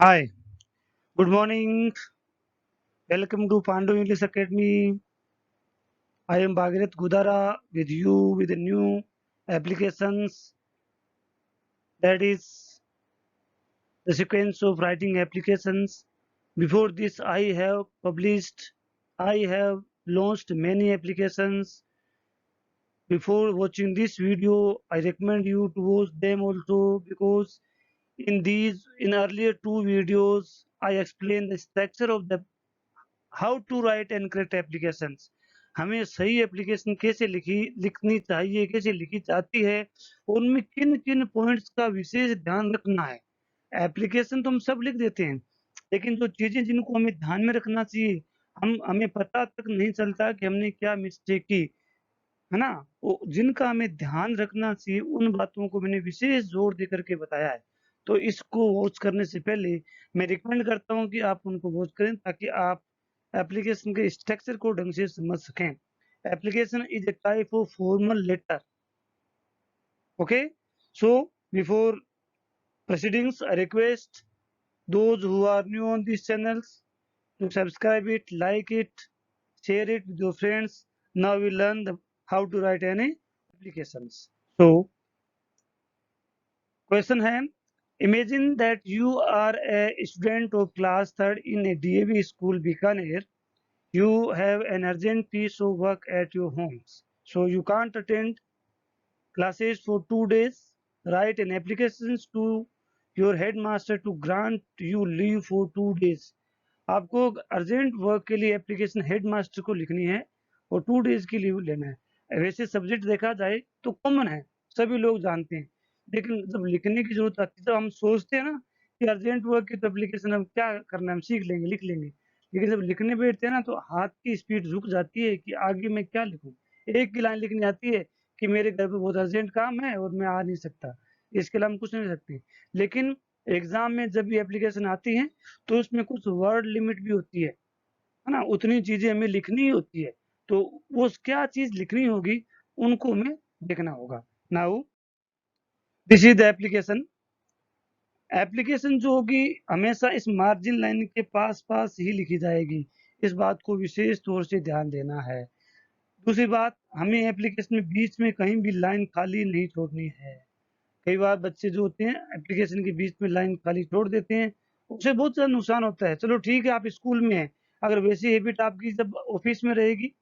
Hi, good morning. Welcome to Pandu English Academy. I am Bhagirath Gudara with you with the new applications, that is the sequence of writing applications. Before this, I have launched many applications. Before watching this video, I recommend you to watch them also because in earlier two videos, I explained the structure of the how to write and correct applications. हमें सही application कैसे लिखनी चाहिए, कैसे लिखी जाती है, उनमें किन किन पॉइंट्स का विशेष ध्यान रखना है। एप्लीकेशन तो हम सब लिख देते हैं, लेकिन जो चीजें जिनको हमें ध्यान में रखना चाहिए, हमें पता तक नहीं चलता कि हमने क्या मिस्टेक की, है ना। वो जिनका हमें ध्यान रखना चाहिए उन बातों को मैंने विशेष जोर दे करके बताया है। तो इसको वॉच करने से पहले मैं रिकमेंड करता हूँ कि आप उनको वॉच करें ताकि आप एप्लीकेशन के स्ट्रक्चर को ढंग से समझ सकें। Application is a type of formal letter. Okay, so before proceedings, I request those who are new on these channels to subscribe it, like it, share it with your friends. Now we learn how to write any applications. So question है, imagine that you are a student of class third in a DAV school Bikaner. You have an urgent piece of work at your homes, so you can't attend classes for 2 days. Write an application to your headmaster to grant you leave for 2 days. आपको urgent work के लिए application headmaster को लिखनी है और 2 days की leave लेना है। वैसे सब्जेक्ट देखा जाए तो कॉमन है, सभी लोग जानते हैं, लेकिन जब लिखने की जरूरत आती है, जब हम सोचते हैं ना कि अर्जेंट वर्क की तो एप्लीकेशन हम क्या करना है, हम सीख लेंगे, लिख लेंगे, लेकिन जब लिखने बैठते हैं ना तो हाथ की स्पीड रुक जाती है कि आगे मैं क्या लिखूं। एक की लाइन लिखनी आती है कि मेरे घर पे बहुत अर्जेंट काम है और मैं आ नहीं सकता, इसके लिए हम कुछ नहीं सकते। लेकिन एग्जाम में जब भी एप्लीकेशन आती है तो उसमें कुछ वर्ड लिमिट भी होती है ना, उतनी चीजें हमें लिखनी होती है। तो वो क्या चीज लिखनी होगी उनको हमें देखना होगा। Now this is the application. Application जो होगी हमेशा इस मार्जिन लाइन के पास पास ही लिखी जाएगी, इस बात को विशेष तौर से ध्यान देना है। दूसरी बात, हमें एप्लीकेशन में बीच में कहीं भी लाइन खाली नहीं छोड़नी है। कई बार बच्चे जो होते हैं एप्लीकेशन के बीच में लाइन खाली छोड़ देते हैं, उससे बहुत ज़्यादा नुकसान होता है। चलो ठीक है, आप स्कूल में हैं, अगर वैसी हैबिट आपकी जब ऑफिस में रहेगी,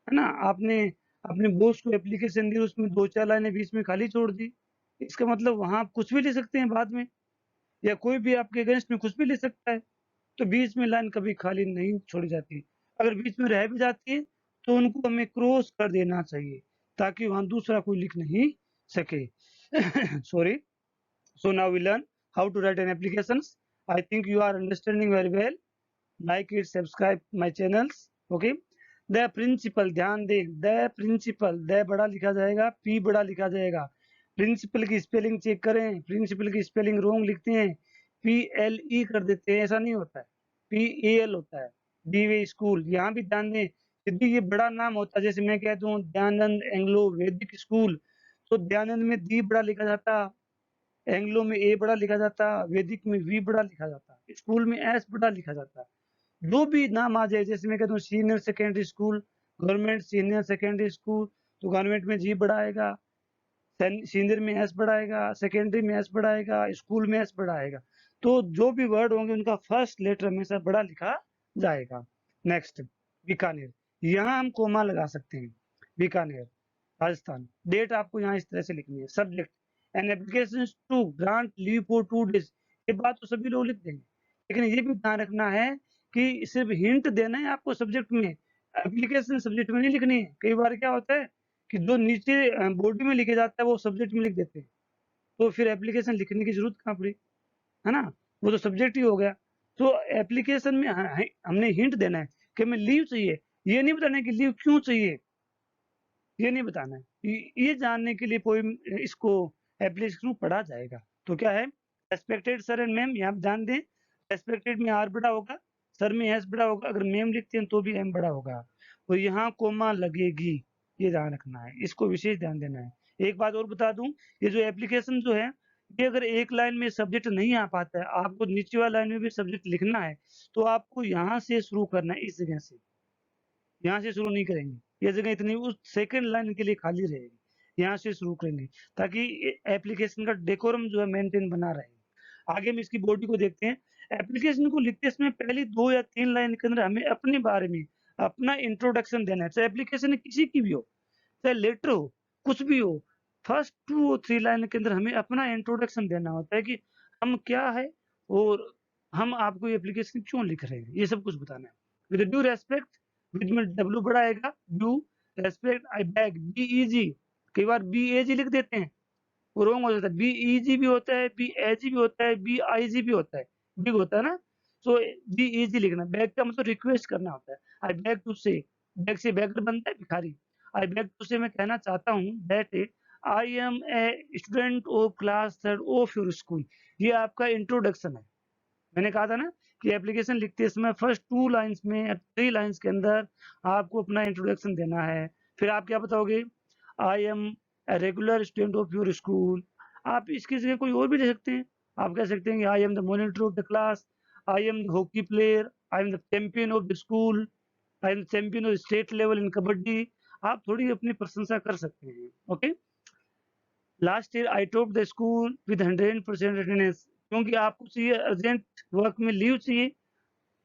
है ना, आपने अपने बॉस को एप्लीकेशन दी, उसमें 2-4 लाइनें बीच में खाली छोड़ दी, इसका मतलब वहाँ आप कुछ भी लिख सकते हैं बाद में, या कोई भी आपके अगेंस्ट में कुछ भी लिख सकता है। तो बीच में लाइन कभी खाली नहीं छोड़ी जाती। अगर बीच में रह भी जाती है तो उनको हमें क्रॉस कर देना चाहिए ताकि वहाँ दूसरा कोई लिख नहीं सके। Sorry. So now we learn how to write an applications. I think you are understanding very well. Like it, subscribe my channels. Okay. The principal, ध्यान दें, the principal, the बड़ा लिखा जाएगा, p बड़ा लिखा जाएगा। प्रिंसिपल की स्पेलिंग चेक करें, प्रिंसिपल की स्पेलिंग रॉन्ग लिखते हैं, PLE कर देते हैं, ऐसा नहीं होता है, PAL होता है। DV स्कूल, यहाँ भी ध्यान दें, यदि ये बड़ा नाम होता है, जैसे मैं कहता हूँ दयानंद एंग्लो वैदिक स्कूल, तो दयानंद में दी बड़ा लिखा जाता, एंग्लो में ए बड़ा लिखा जाता, वैदिक में वी बड़ा लिखा जाता, स्कूल में एस बड़ा लिखा जाता। जो भी नाम आ जाए, जैसे मैं कहता हूँ senior secondary school, government senior secondary school, तो गवर्नमेंट में जी बड़ा आएगा, सीनियर में एस बड़ा आएगा, सेकेंडरी में एस बड़ा आएगा, स्कूल में एस बड़ा आएगा। तो जो भी वर्ड होंगे उनका फर्स्ट लेटर हमेशा बड़ा लिखा जाएगा। नेक्स्ट, बीकानेर, यहाँ हम कोमा लगा सकते हैं, बीकानेर राजस्थान। डेट आपको यहाँ इस तरह से लिखनी है। Subject, an application to grant leave for 2 days, ये बात तो सभी लोग लिख देंगे, लेकिन ये भी ध्यान रखना है कि सिर्फ हिंट देना है आपको सब्जेक्ट में, एप्लीकेशन सब्जेक्ट में नहीं लिखनी है। कई बार क्या होता है कि जो नीचे बॉडी में लिखे जाता है वो सब्जेक्ट में लिख देते हैं, तो फिर एप्लीकेशन लिखने की जरूरत कहाँ पड़ी, है ना, वो तो सब्जेक्ट ही हो गया। तो एप्लीकेशन में हमने हिंट देना है कि हमें लीव चाहिए, ये नहीं बताना है कि लीव क्यों चाहिए, ये नहीं बताना है, ये जानने के लिए पोएम इसको एप्लीकेशन पढ़ा जाएगा। तो क्या है, रेस्पेक्टेड सर एंड मैम, यहाँ ध्यान दें, रेस्पेक्टेड में आर बड़ा होगा, सर में एस बड़ा होगा, अगर मैम लिखते हैं तो भी एम बड़ा होगा, तो यहाँ कोमा लगेगी, ये ध्यान रखना है, इसको विशेष ध्यान देना है। एक बात और बता दूं, ये जो एप्लीकेशन जो है ये अगर एक लाइन में सब्जेक्ट नहीं आ पाता है, आपको नीचे वाली लाइन में भी सब्जेक्ट लिखना है, तो आपको यहाँ से शुरू करना है, इस जगह से। यहाँ से शुरू नहीं करेंगे, ये जगह इतनी उस सेकंड लाइन के लिए खाली रहेगी, यहाँ से शुरू करेंगे ताकि एप्लीकेशन का डेकोरम जो है मेंटेन बना रहे। आगे हम इसकी बॉडी को देखते हैं। एप्लीकेशन को लिखते समय पहली 2 या 3 लाइन के अंदर हमें अपने बारे में अपना इंट्रोडक्शन देना है, चाहे एप्लीकेशन किसी की भी हो, चाहे लेटर हो, कुछ भी हो। फर्स्ट 2 और 3 लाइन के अंदर हमें अपना इंट्रोडक्शन देना होता है कि हम क्या है और हम आपको ये एप्लीकेशन क्यों लिख रहे हैं, ये सब कुछ बताना है। विद ड्यू रेस्पेक्ट, विद में डब्ल्यू बड़ा आएगा, due respect I bag, be easy, कई बार बी एजी लिख देते हैं, वो रॉन्ग हो जाता है। बी इजी भी होता है, बी एजी भी होता है, बी आई जी भी होता है, बिग होता है ना। सो बी इजी लिखना, बैग का मतलब रिक्वेस्ट करना होता है। आई बैग टू से, बैग से बैगर बनता है भिखारी। आई बैग टू से मैं कहना चाहता हूँ that I am a student of class third of your school. ये आपका इंट्रोडक्शन है। मैंने कहा था ना कि एप्लीकेशन लिखते समय फर्स्ट 2 लाइन्स में या 3 लाइन्स के अंदर आपको अपना इंट्रोडक्शन देना है। फिर आप क्या बताओगे, I am a regular student of your school. आप इसकी जगह कोई और भी दे सकते हैं। आप कह सकते हैं कि I am the monitor of the class, I am the hockey player, I am the champion of the school, I am champion of state level in kabaddi. आप थोड़ी अपनी प्रशंसा कर सकते हैं। Okay, last year I top the school with 100% attendance. क्योंकि आपको चाहिए अर्जेंट वर्क में लीव चाहिए,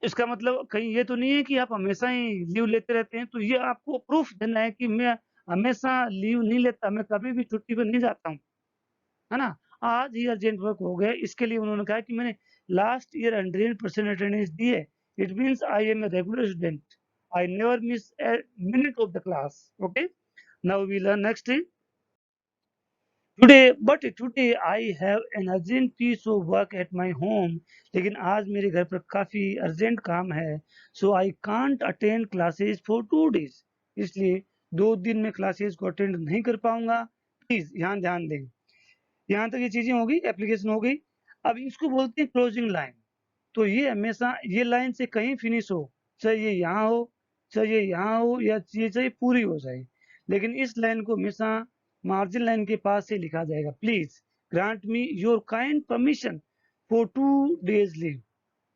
इसका मतलब कहीं ये तो नहीं है कि आप हमेशा ही लीव लेते रहते हैं। तो ये आपको प्रूफ देना है कि मैं हमेशा लीव नहीं लेता, मैं कभी भी छुट्टी पर नहीं जाता हूँ, है ना। आज ही अर्जेंट वर्क हो गया, इसके लिए उन्होंने कहा कि मैंने लास्ट ईयर 100% अटेंडेंस दी है। It means I am a regular student, I never miss a minute of the class. Okay, now we learn next. Today I have an urgent piece of work at my home. लेकिन आज मेरे घर पर काफी urgent काम है, so I can't attend classes for 2 days। इसलिए 2 दिन में क्लासेस को अटेंड नहीं कर पाऊंगा। प्लीज यहाँ ध्यान दें। यहाँ तक ये चीजें हो गई, एप्लीकेशन हो गई। अब इसको बोलते हैं क्लोजिंग लाइन। तो ये हमेशा ये लाइन से कहीं फिनिश हो, चाहे ये यहाँ हो, चाहे ये यहाँ हो, या ये चाहे पूरी हो जाए, लेकिन इस लाइन को हमेशा मार्जिन लाइन के पास से लिखा जाएगा। Please grant me your kind permission for 2 days leave.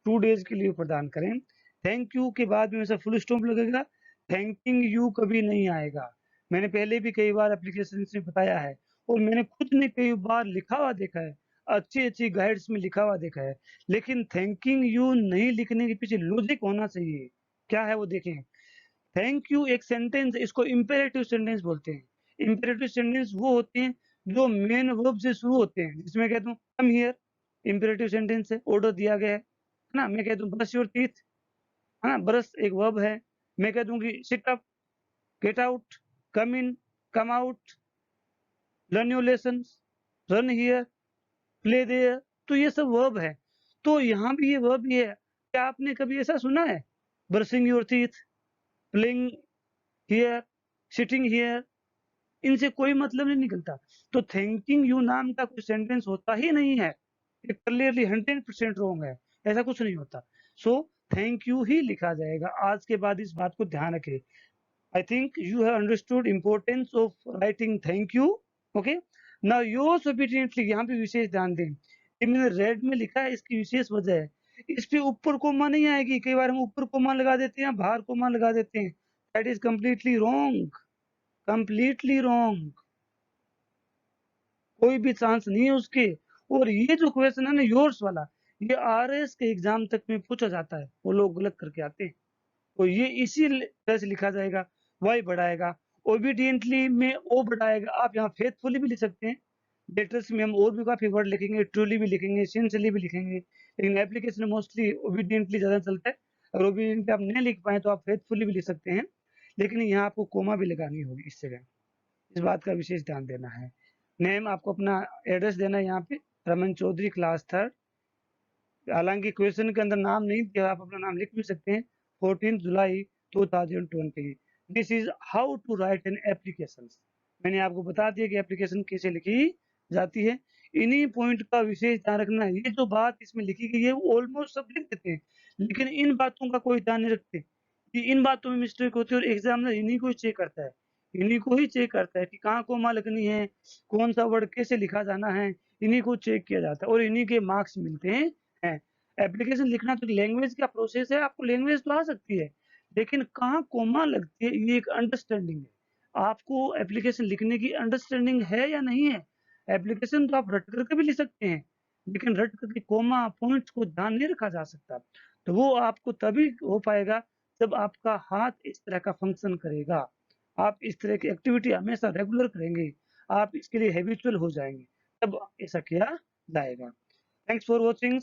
2 days की लीव प्रदान करें। थैंक यू के बाद में हमेशा फुल स्टॉप लगेगा, थैंकिंग यू कभी नहीं आएगा। मैंने पहले भी कई बार एप्लीकेशन में बताया है, और मैंने खुद ने कई बार लिखा हुआ देखा है, अच्छी अच्छी गाइड्स में लिखा हुआ देखा है। लेकिन थैंकिंग यू नहीं लिखने के पीछे लॉजिक होना चाहिए। क्या है वो देखें। थैंक यू एक सेंटेंस, इसको इंपेरेटिव सेंटेंस बोलते हैं। इंपेरेटिव सेंटेंस वो होते हैं जो मेन वर्ब से शुरू होते हैं, जिसमें कहता हूँ कम हियर, इंपेरेटिव सेंटेंस है, ऑर्डर दिया गया है ना। मैं कह दूं ब्रश योर टीथ, है ना, ब्रश एक वर्ब है। मैं कह दूं कि sit up, get out, come in, come out, learn your lesson, run here, play there. तो ये सब वर्ब है। तो यहाँ भी ये वर्ब ही है। क्या आपने कभी ऐसा सुना है, brushing your teeth, playing here, sitting here? इनसे कोई मतलब नहीं निकलता। तो थैंकिंग यू नाम का कोई सेंटेंस होता ही नहीं है, ये क्लियरली 100% रॉन्ग है। ऐसा कुछ नहीं होता। सो थैंक यू ही लिखा जाएगा। आज के बाद इस बात को ध्यान रखें। I think you have understood importance of writing thank you. Okay, now yours ओबीडिएंटली, यहाँ पे विशेष ध्यान दें। ये मैंने रेड में लिखा है, इसकी विशेष वजह है, इस पे ऊपर कोमा नहीं आएगी। कई बार हम ऊपर कोमा लगा देते हैं, बाहर कोमा लगा देते हैं। That is completely wrong, completely wrong. कोई भी चांस नहीं है उसके। और ये जो क्वेश्चन है ना योर्स वाला, ये आरएस के एग्जाम तक में पूछा जाता है, वो लोग गलत करके आते हैं। तो ये इसी तरह से लिखा जाएगा, वाई बढ़ाएगा, ओबीडियंटली में ओ बढ़ाएगा। आप यहाँ फेथफुली भी लिख सकते हैं। लेटर्स में हम और भी काफी वर्ड लिखेंगे, ट्रूली भी लिखेंगे, सिंसियरली भी लिखेंगे, लेकिन एप्लीकेशन में मोस्टली ओबीडियंटली ज्यादा चलता है। अगर ओबीडियंटली आप नहीं लिख पाए तो आप फेथफुली भी लिख सकते हैं, लेकिन यहाँ आपको कोमा भी लगानी होगी इस जगह। इस बात का विशेष ध्यान देना है। नेम आपको अपना एड्रेस देना है यहाँ पे, रमन चौधरी क्लास थर्ड। हालांकि क्वेश्चन के अंदर नाम नहीं दिया, आप अपना नाम लिख भी सकते हैं। 14 जुलाई 2020। This is how to write an application. मैंने आपको बता दिया कि एप्लीकेशन कैसे लिखी जाती है। इन्हीं पॉइंट का विशेष ध्यान रखना है। ये जो बात इसमें लिखी गई है वो ऑलमोस्ट सब लिख देते हैं, लेकिन इन बातों का कोई ध्यान नहीं रखते कि इन बातों में मिस्टेक होती है, और एग्जामिनर इन्हीं को चेक करता है। इन्हीं को ही चेक करता है कि कहाँ कोमा लगनी है, कौन सा वर्ड कैसे लिखा जाना है। इन्हीं को चेक किया जाता है और इन्हीं के मार्क्स मिलते हैं। एप्लीकेशन लिखना तो लैंग्वेज का प्रोसेस है, आपको लैंग्वेज तो आ सकती है, लेकिन कहाँ कोमा लगती है ये एक अंडरस्टैंडिंग है। आपको एप्लीकेशन लिखने की अंडरस्टैंडिंग है या नहीं है? एप्लीकेशन तो आप रट करके भी लिख सकते हैं, लेकिन रट करके कोमा पॉइंट्स को ध्यान नहीं रखा जा सकता। तो वो आपको तभी हो पाएगा जब आपका हाथ इस तरह का फंक्शन करेगा, आप इस तरह की एक्टिविटी हमेशा रेगुलर करेंगे, आप इसके लिए हैबिचुअल हो जाएंगे, तब ऐसा किया जाएगा। Thanks for watching.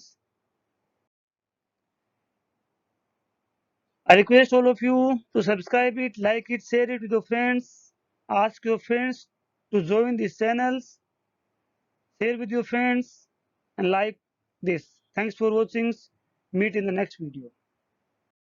I request all of you to subscribe it, like it, share it with your friends. Ask your friends to join these channels. Share with your friends and like this. Thanks for watching. Meet in the next video.